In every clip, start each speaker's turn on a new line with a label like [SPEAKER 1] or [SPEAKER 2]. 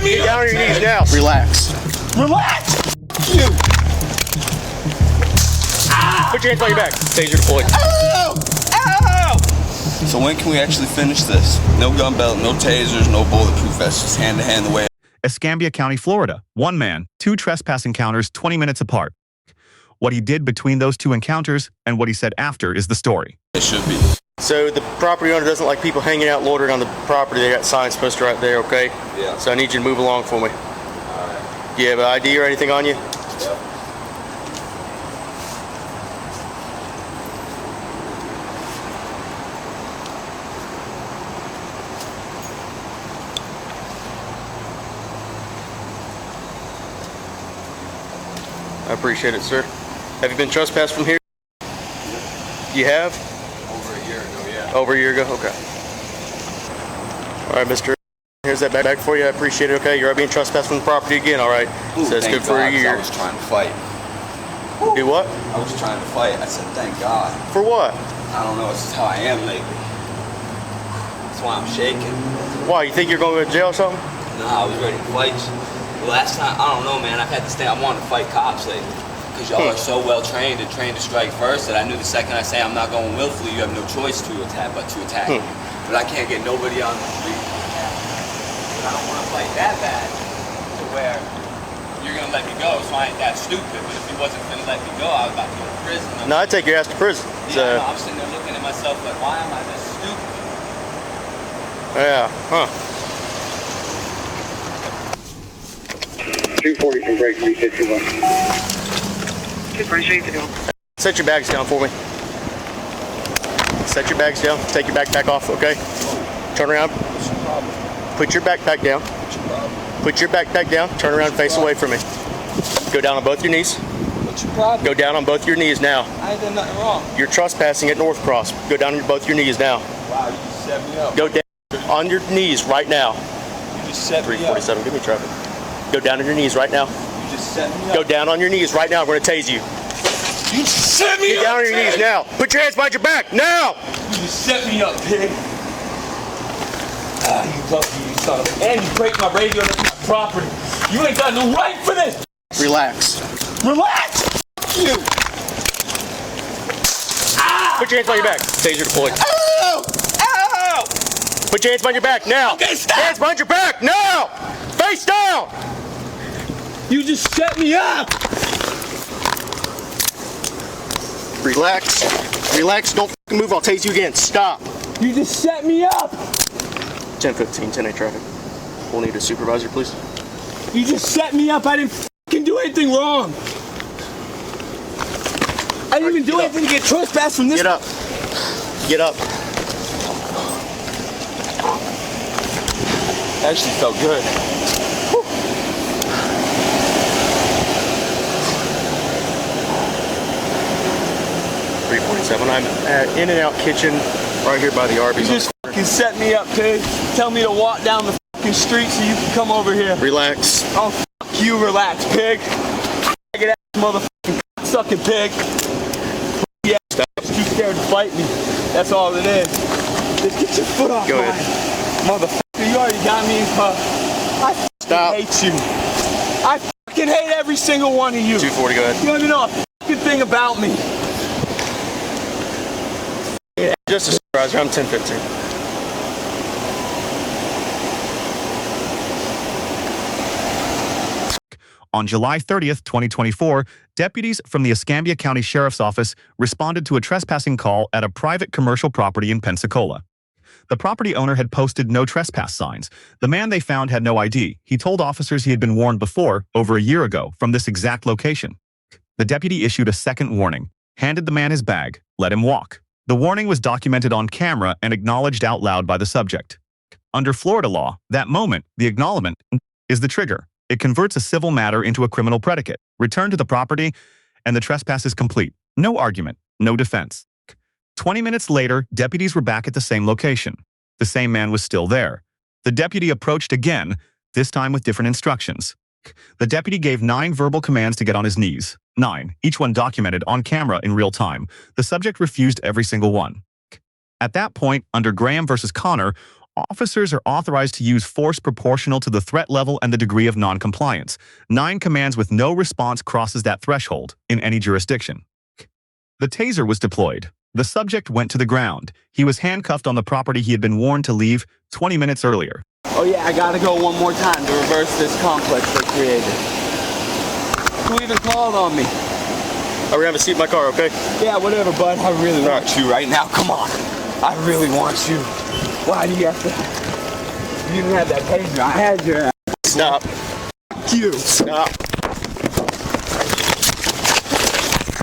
[SPEAKER 1] Get down on your knees now. Relax.
[SPEAKER 2] Relax! You!
[SPEAKER 1] Put your hands on your back. Taser deployed.
[SPEAKER 2] Ow! Ow!
[SPEAKER 3] So when can we actually finish this? No gun belt, no tasers, no bulletproof vests, just hand-to-hand the way.
[SPEAKER 4] Escambia County, Florida. One man, 2 trespass encounters 20 minutes apart. What he did between those 2 encounters and what he said after is the story.
[SPEAKER 3] It should be.
[SPEAKER 1] So the property owner doesn't like people hanging out loitering on the property. They got signs posted right there, okay?
[SPEAKER 3] Yeah.
[SPEAKER 1] So I need you to move along for me.
[SPEAKER 3] Alright.
[SPEAKER 1] Do you have an ID or anything on you?
[SPEAKER 3] Yep.
[SPEAKER 1] I appreciate it, sir. Have you been trespassed from here? You have?
[SPEAKER 3] Over a year ago, yeah.
[SPEAKER 1] Over a year ago? Okay. All right, mister. Here's that bag for you. I appreciate it, okay? You're being trespassed from the property again, all right?
[SPEAKER 3] Ooh,
[SPEAKER 1] so it's
[SPEAKER 3] thank
[SPEAKER 1] good for
[SPEAKER 3] God,
[SPEAKER 1] a year.
[SPEAKER 3] I was trying to fight.
[SPEAKER 1] Do what?
[SPEAKER 3] I was trying to fight. I said, thank God.
[SPEAKER 1] For what?
[SPEAKER 3] I don't know. It's just how I am lately. That's why I'm shaking.
[SPEAKER 1] Why? You think you're going to go to jail or something?
[SPEAKER 3] No, I was ready to fight you. The last time, I don't know, man. I've had this thing. I wanted to fight cops lately. Because y'all are so well trained and trained to strike first that I knew the second I say I'm not going willfully, you have no choice to attack but to attack me. But I can't get nobody on the street to attack me. But I don't want to fight that bad to where you're going to let me go, so I ain't that stupid. But if he wasn't going to let me go, I was about to go to prison.
[SPEAKER 1] No, I'd take your ass to prison.
[SPEAKER 3] Yeah, no, I'm sitting there looking at myself like, why am I this stupid?
[SPEAKER 1] Yeah, huh.
[SPEAKER 5] 240 from break 351.
[SPEAKER 6] 240.
[SPEAKER 1] Set your bags down for me. Set your bags down. Take your backpack off, okay? Turn around.
[SPEAKER 3] What's your problem?
[SPEAKER 1] Put your backpack down.
[SPEAKER 3] What's your problem?
[SPEAKER 1] Put your backpack down. Turn around, face away from me. Go down on both your knees.
[SPEAKER 3] What's your problem?
[SPEAKER 1] Go down on both your knees now.
[SPEAKER 3] I ain't done nothing wrong.
[SPEAKER 1] You're trespassing at North Cross. Go down on both your knees now.
[SPEAKER 3] Wow, you just set me up.
[SPEAKER 1] Go down on your knees right now.
[SPEAKER 3] You just set me up.
[SPEAKER 1] 347, give me traffic. Go down on your knees right now.
[SPEAKER 3] You just set me up.
[SPEAKER 1] Go down on your knees right now. I'm going to tase you.
[SPEAKER 3] You just set me
[SPEAKER 1] Get
[SPEAKER 3] up.
[SPEAKER 1] down on your knees now. Put your hands behind your back now.
[SPEAKER 3] You just set me up, pig. Ah, you lucky, you son of a... And you break my radio, that's my property. You ain't got no right for this.
[SPEAKER 1] Relax.
[SPEAKER 3] Relax. You.
[SPEAKER 1] Put your hands behind your back. Taser deployed.
[SPEAKER 3] Ow! Ow!
[SPEAKER 1] Put your hands behind your back now.
[SPEAKER 3] Okay, stop.
[SPEAKER 1] Hands behind your back now. Face down.
[SPEAKER 3] You just set me up.
[SPEAKER 1] Relax. Relax. Don't fucking move. I'll tase you again. Stop.
[SPEAKER 3] You just set me up.
[SPEAKER 1] 1015, 10-8 traffic. We'll need a supervisor, please.
[SPEAKER 3] You just set me up. I didn't fucking do anything wrong. I didn't even do anything to get trespassed from this.
[SPEAKER 1] Get up. Get up.
[SPEAKER 3] Actually felt good.
[SPEAKER 1] 347. I'm at In-N-Out Kitchen right here by the Arby's.
[SPEAKER 3] You just fucking set me up, pig. Tell me to walk down the fucking street so you can come over here.
[SPEAKER 1] Relax.
[SPEAKER 3] Oh, fuck you, relax, pig. Get ass motherfucking sucking pig. Yeah, too scared to fight me. That's all it is. Just get your foot off.
[SPEAKER 1] Go
[SPEAKER 3] mine.
[SPEAKER 1] ahead.
[SPEAKER 3] Motherfucker, you already got me in I
[SPEAKER 1] Stop.
[SPEAKER 3] hate you. I fucking hate every single one of you.
[SPEAKER 1] 240, go ahead.
[SPEAKER 3] You don't even know a fucking thing about me.
[SPEAKER 1] Just a supervisor. I'm 1015.
[SPEAKER 4] On July 30th, 2024, deputies from the Escambia County Sheriff's Office responded to a trespassing call at a private commercial property in Pensacola. The property owner had posted no trespass signs. The man they found had no ID. He told officers he had been warned before, over a year ago, from this exact location. The deputy issued a second warning, handed the man his bag, let him walk. The warning was documented on camera and acknowledged out loud by the subject. Under Florida law, that moment, the acknowledgement, is the trigger. It converts a civil matter into a criminal predicate. Return to the property, and the trespass is complete. No argument, no defense. 20 minutes later, deputies were back at the same location. The same man was still there. The deputy approached again, this time with different instructions. The deputy gave 9 verbal commands to get on his knees. 9, each one documented on camera in real time. The subject refused every single one. At that point, under Graham versus Connor, Officers are authorized to use force proportional to the threat level and the degree of noncompliance. 9 commands with no response crosses that threshold in any jurisdiction. The taser was deployed. The subject went to the ground. He was handcuffed on the property he had been warned to leave 20 minutes earlier.
[SPEAKER 3] Oh yeah, I gotta go one more time to reverse this complex they created. Who even called on me?
[SPEAKER 1] We're gonna have a seat in my car, okay?
[SPEAKER 3] Yeah, whatever, bud. I really want you right now. Come on. I really want you. Why do you have to? You didn't have that taser. I had your ass.
[SPEAKER 1] Stop.
[SPEAKER 3] Fuck you.
[SPEAKER 1] Stop.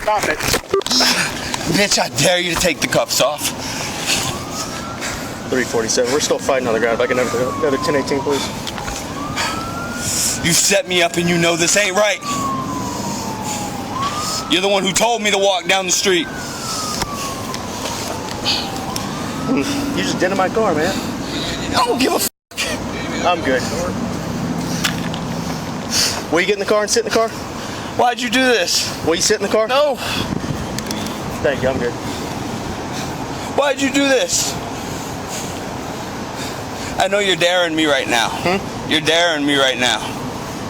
[SPEAKER 1] Stop it.
[SPEAKER 3] Bitch, I dare you to take the cuffs off.
[SPEAKER 1] 347. We're still fighting on the ground. If I can have another 1018, please.
[SPEAKER 3] You set me up and you know this ain't right. You're the one who told me to walk down the street.
[SPEAKER 1] You just dented my car, man.
[SPEAKER 3] I don't give a f***.
[SPEAKER 1] I'm good. Will you get in the car and sit in the car?
[SPEAKER 3] Why'd you do this?
[SPEAKER 1] Will you sit in the car?
[SPEAKER 3] No.
[SPEAKER 1] Thank you, I'm good.
[SPEAKER 3] Why'd you do this? I know you're daring me right now. You're daring me right now.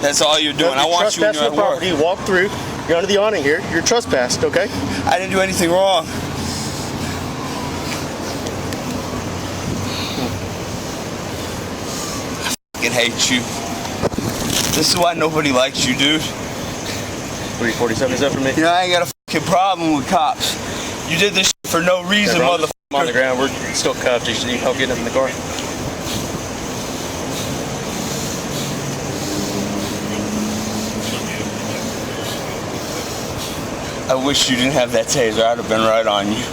[SPEAKER 3] That's all you're doing. I want you when you're at work.
[SPEAKER 1] You walk through. You're under the awning here. You're trespassed, okay?
[SPEAKER 3] I didn't do anything wrong. I fucking hate you. This is why nobody likes you, dude.
[SPEAKER 1] 347, is that for me?
[SPEAKER 3] You know, I ain't got a fucking problem with cops. You did this shit for no reason, motherfucker.
[SPEAKER 1] I'm on the ground. We're still cuffed. You should need help getting up in the car.
[SPEAKER 3] I wish you didn't have that taser. I'd have been right on you.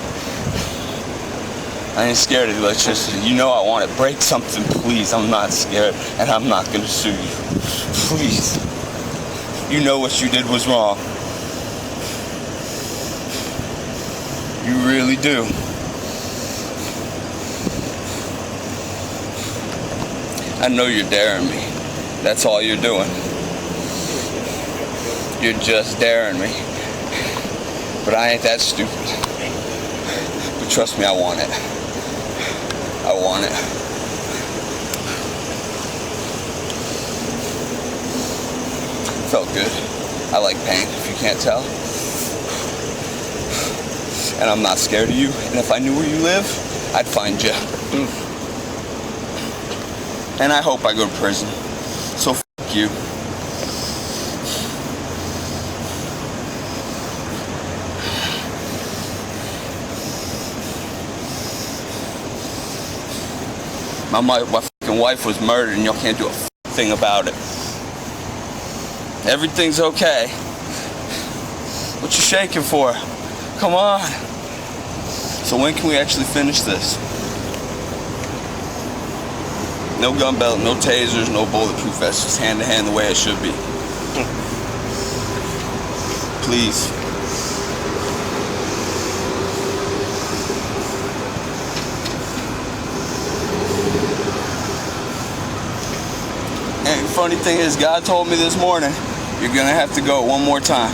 [SPEAKER 3] I ain't scared of electricity. You know I want it. Break something, please. I'm not scared, and I'm not gonna sue you. Please. You know what you did was wrong. You really do. I know you're daring me. That's all you're doing. You're just daring me. But I ain't that stupid. But trust me, I want it. I want it. Felt good. I like pain, if you can't tell. And I'm not scared of you. And if I knew where you live, I'd find you. And I hope I go to prison. So f*** you. My fucking wife was murdered and y'all can't do a thing about it. Everything's okay. What you shaking for? Come on. So when can we actually finish this? No gun belt, no tasers, no bulletproof vests, just hand to hand the way it should be. Please. And the funny thing is, God told me this morning, you're gonna have to go one more time.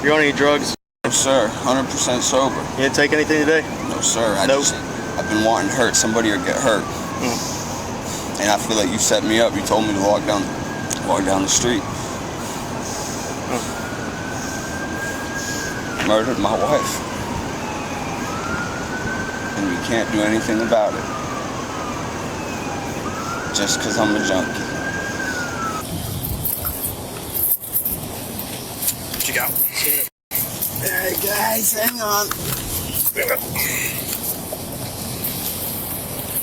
[SPEAKER 1] You on any drugs?
[SPEAKER 3] No, sir. 100% sober.
[SPEAKER 1] You didn't take anything today?
[SPEAKER 3] No, sir. I've been wanting to hurt somebody or get hurt. And I feel like you set me up. You told me to walk down the street. Murdered my wife. And you can't do anything about it. Just because I'm a junkie.
[SPEAKER 1] What you got?
[SPEAKER 3] Hey guys, hang on.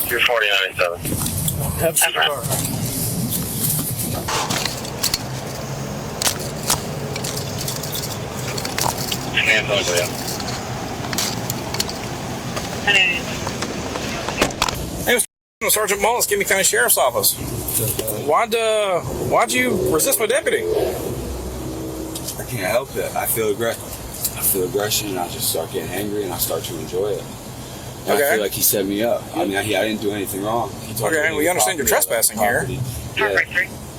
[SPEAKER 5] You're 49.7.
[SPEAKER 1] Have a seat in the car.
[SPEAKER 5] Hands on you.
[SPEAKER 6] Hey, Mr. Sergeant Mull, Escambia County Sheriff's Office. Why'd you resist my deputy?
[SPEAKER 3] I can't help it. I feel aggression and I just start getting angry and I start to enjoy it. And
[SPEAKER 6] Okay.
[SPEAKER 3] I feel like he set me up. I mean, I didn't do anything wrong. He told
[SPEAKER 6] Okay,
[SPEAKER 3] me
[SPEAKER 6] we understand you're trespassing here.
[SPEAKER 3] Yeah.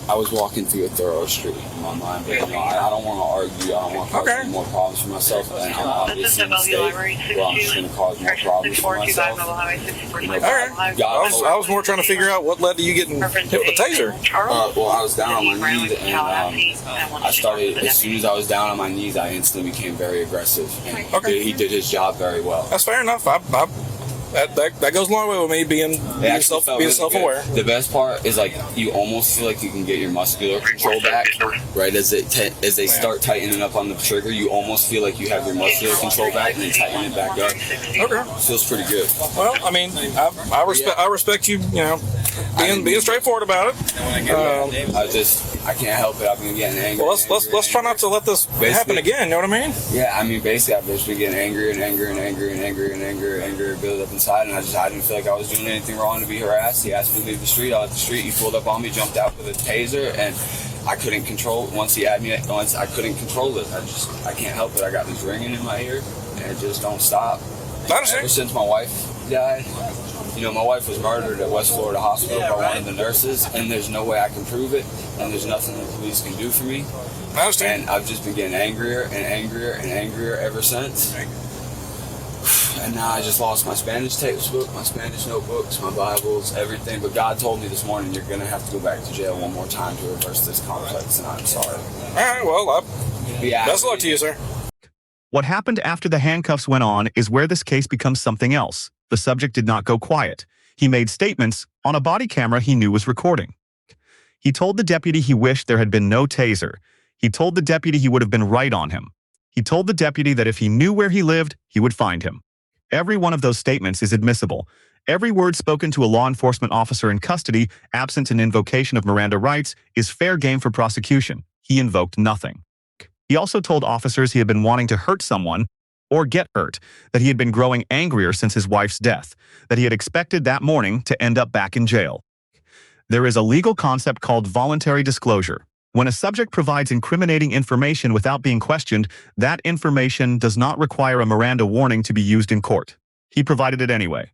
[SPEAKER 3] I was walking through a thorough street in my mind, but I don't want to argue. I don't want to cause any more problems for myself, and I'm obviously in a state where I'm just going to cause more problems for myself.
[SPEAKER 6] All right. I was more trying to figure out what led to you getting hit with a taser.
[SPEAKER 3] Well, I was down on my knees, and I started, as soon as I was down on my knees, I instantly became very aggressive, and he did his job very well.
[SPEAKER 6] That's fair enough. That goes a long way with me being self-aware.
[SPEAKER 3] The best part is, like, you almost feel like you can get your muscular control back, right? As they start tightening up on the trigger, you almost feel like you have your muscular control back, and then tighten it back up.
[SPEAKER 6] Okay.
[SPEAKER 3] Feels pretty good.
[SPEAKER 6] Well, I mean, I respect you, being straightforward about it.
[SPEAKER 3] I can't help it. I've been getting angry.
[SPEAKER 6] Well, let's try not to let this happen again. You know what I mean?
[SPEAKER 3] Yeah, I mean, basically, I've just been getting angrier and angrier and angrier and angrier and angrier and angrier, build up inside, and I didn't feel like I was doing anything wrong to be harassed. He asked me to leave the street. I left the street. He pulled up on me, jumped out with a taser, and I couldn't control. Once he had me, I couldn't control it. I can't help it. I got this ringing in my ear, and it just don't stop. Ever since my wife died. My wife was murdered at West Florida Hospital by one of the nurses, and there's no way I can prove it, and there's nothing the police can do for me.
[SPEAKER 6] I understand.
[SPEAKER 3] And I've just been getting angrier and angrier and angrier ever since. And now I just lost my Spanish textbook, my Spanish notebooks, my Bibles, everything. But God told me this morning, you're going to have to go back to jail one more time to reverse this complex, and I'm sorry.
[SPEAKER 6] All right, well, best of luck to you, sir.
[SPEAKER 4] What happened after the handcuffs went on is where this case becomes something else. The subject did not go quiet. He made statements on a body camera he knew was recording. He told the deputy he wished there had been no taser. He told the deputy he would have been right on him. He told the deputy that if he knew where he lived, he would find him. Every one of those statements is admissible. Every word spoken to a law enforcement officer in custody, absent an invocation of Miranda rights, is fair game for prosecution. He invoked nothing. He also told officers he had been wanting to hurt someone or get hurt, that he had been growing angrier since his wife's death, that he had expected that morning to end up back in jail. There is a legal concept called voluntary disclosure. When a subject provides incriminating information without being questioned, that information does not require a Miranda warning to be used in court. He provided it anyway.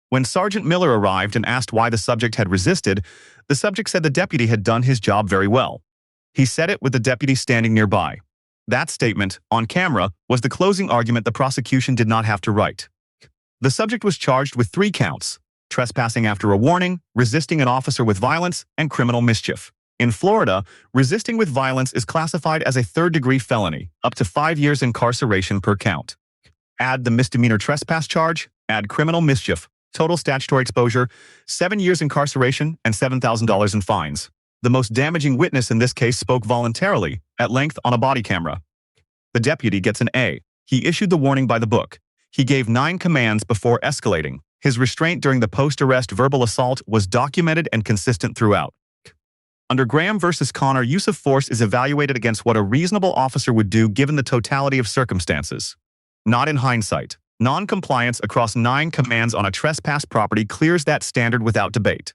[SPEAKER 4] When Sergeant Miller arrived and asked why the subject had resisted, the subject said the deputy had done his job very well. He said it with the deputy standing nearby. That statement, on camera, was the closing argument the prosecution did not have to write. The subject was charged with 3 counts: trespassing after a warning, resisting an officer with violence, and criminal mischief. In Florida, resisting with violence is classified as a third-degree felony, up to 5 years incarceration per count. Add the misdemeanor trespass charge, add criminal mischief, total statutory exposure, 7 years incarceration, and $7,000 in fines. The most damaging witness in this case spoke voluntarily, at length on a body camera. The deputy gets an A. He issued the warning by the book. He gave 9 commands before escalating. His restraint during the post-arrest verbal assault was documented and consistent throughout. Under Graham versus Connor, use of force is evaluated against what a reasonable officer would do given the totality of circumstances. Not in hindsight. Non-compliance across 9 commands on a trespass property clears that standard without debate.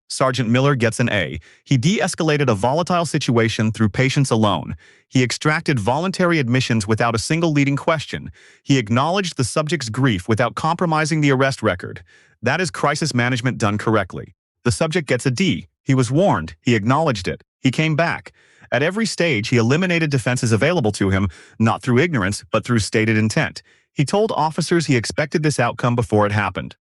[SPEAKER 4] Sergeant Miller gets an A. He de-escalated a volatile situation through patience alone. He extracted voluntary admissions without a single leading question. He acknowledged the subject's grief without compromising the arrest record. That is crisis management done correctly. The subject gets a D. He was warned. He acknowledged it. He came back. At every stage, he eliminated defenses available to him, not through ignorance, but through stated intent. He told officers he expected this outcome before it happened.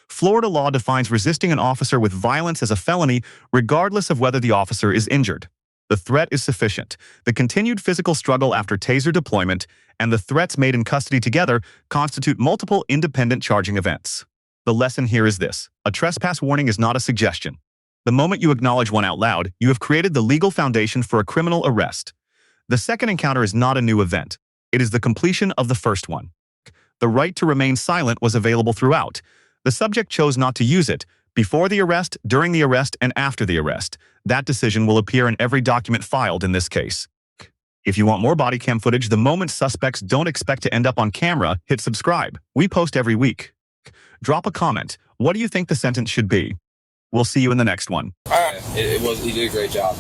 [SPEAKER 4] Florida law defines resisting an officer with violence as a felony, regardless of whether the officer is injured. The threat is sufficient. The continued physical struggle after taser deployment and the threats made in custody together constitute multiple independent charging events. The lesson here is this: a trespass warning is not a suggestion. The moment you acknowledge one out loud, you have created the legal foundation for a criminal arrest. The second encounter is not a new event. It is the completion of the first one. The right to remain silent was available throughout. The subject chose not to use it, before the arrest, during the arrest, and after the arrest. That decision will appear in every document filed in this case. If you want more body cam footage the moment suspects don't expect to end up on camera, hit subscribe. We post every week. Drop a comment. What do you think the sentence should be? We'll see you in the next one.
[SPEAKER 3] He did a great job.